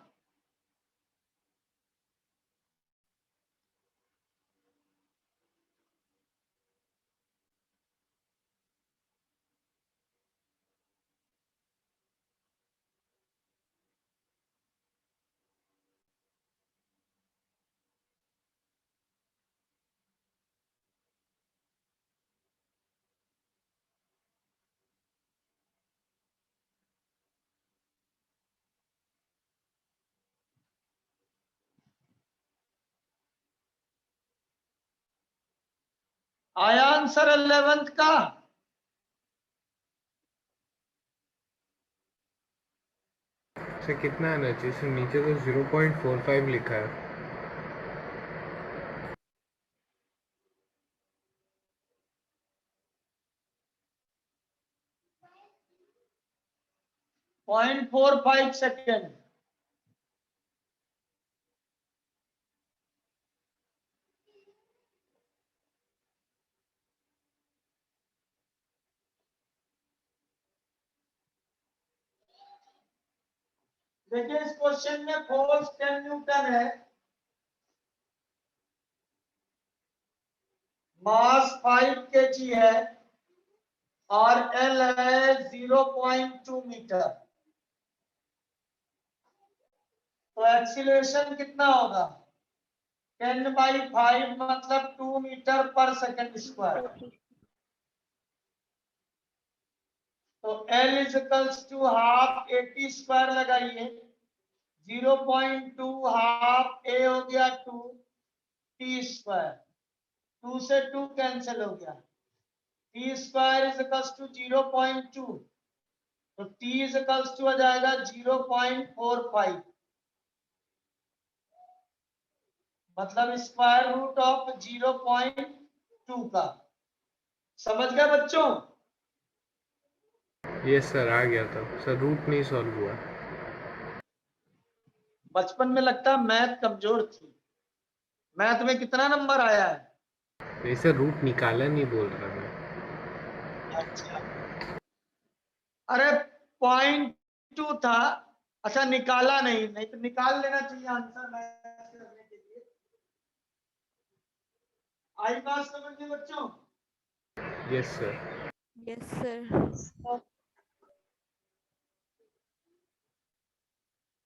आया आंसर 11th का? से कितना आना चाहिए? सर नीचे तो 0.45 लिखा है। Point 45 second. देखिए इस क्वेश्चन में फोर्स 10 न्यूटन है, मास 5 kg है और एल है 0.2 मीटर। तो एक्सीलरेशन कितना होगा? 10/5 मतलब 2 मीटर पर सेकंड स्क्वायर। तो L is equals to half 80 square लगाइए, 0.2 हाफ A हो गया 2 T स्क्वायर, 2 से 2 कैंसिल हो गया, T square is equals to 0.2, तो T इज इक्वल्स टू हो जाएगा 0.45, मतलब स्क्वायर रूट ऑफ 0.2 का। समझ गए बच्चों? यस सर, आ गया था सर, रूट नहीं सॉल्व हुआ। बचपन में लगता है मैथ कमजोर थी। मैथ में कितना नंबर आया है? नहीं सर, रूट निकाला नहीं बोल रहा मैं। अच्छा, अरे 0.2 था। अच्छा निकाला नहीं, नहीं तो निकाल लेना चाहिए आंसर मैथ करने के लिए। आई बात समझ में बच्चों? Yes sir. Yes, sir.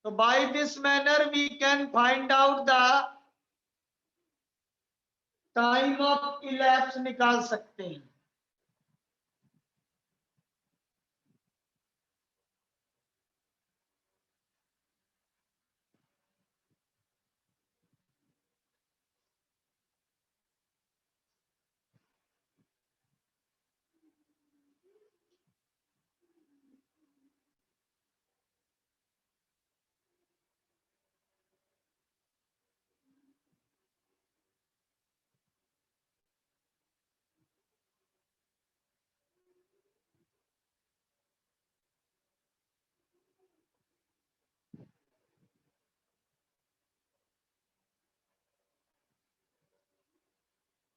तो by this manner we can find out the time of elapse, निकाल सकते हैं।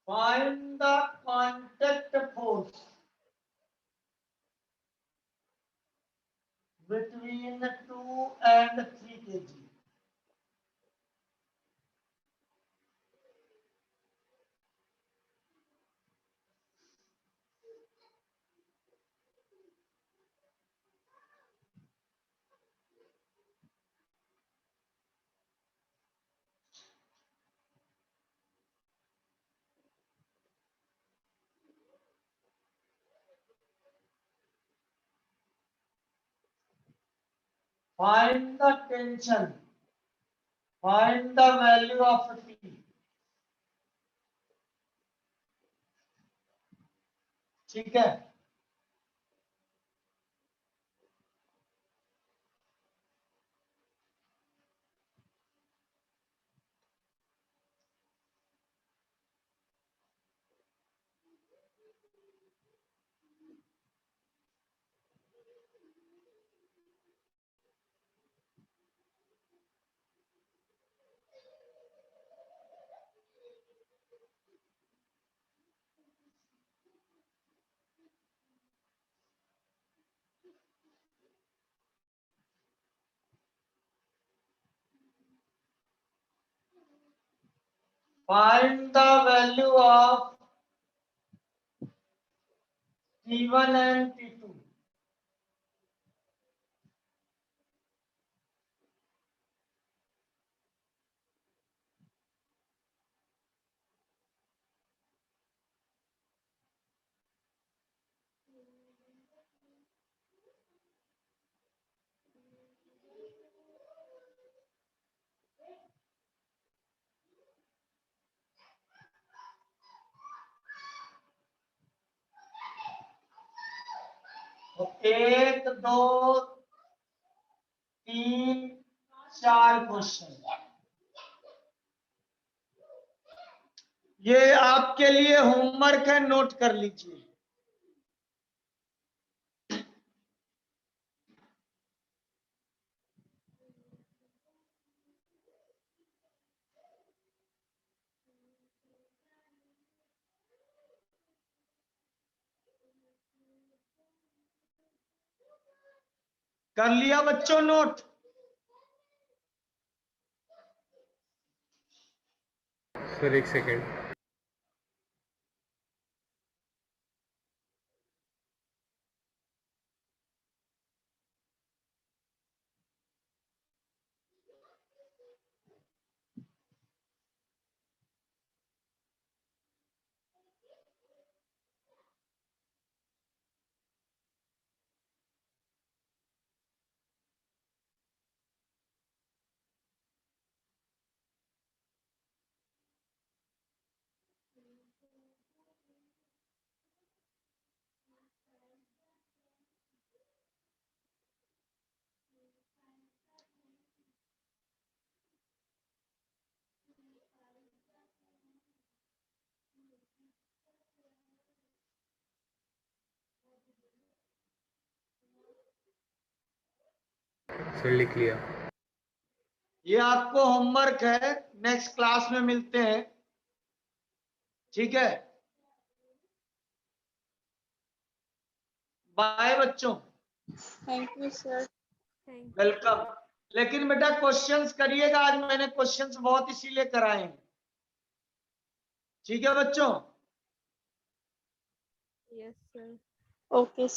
Find the contact force between 2 and 3 kg. Find the tension. Find the value of T. ठीक है? Find the value of T1 and T2. तो 1, 2, 3, 4 क्वेश्चन। ये आपके लिए होमवर्क है, नोट कर लीजिए। कर लिया बच्चों नोट? सर एक सेकेंड। सर लिख लिया। ये आपको होमवर्क है, नेक्स्ट क्लास में मिलते हैं, ठीक है? बाय बच्चों, thank you sir. Thank welcome. लेकिन बेटा क्वेश्चंस करिएगा, आज मैंने क्वेश्चंस बहुत इसीलिए कराए हैं, ठीक है बच्चों? you. Yes, sir. Okay sir.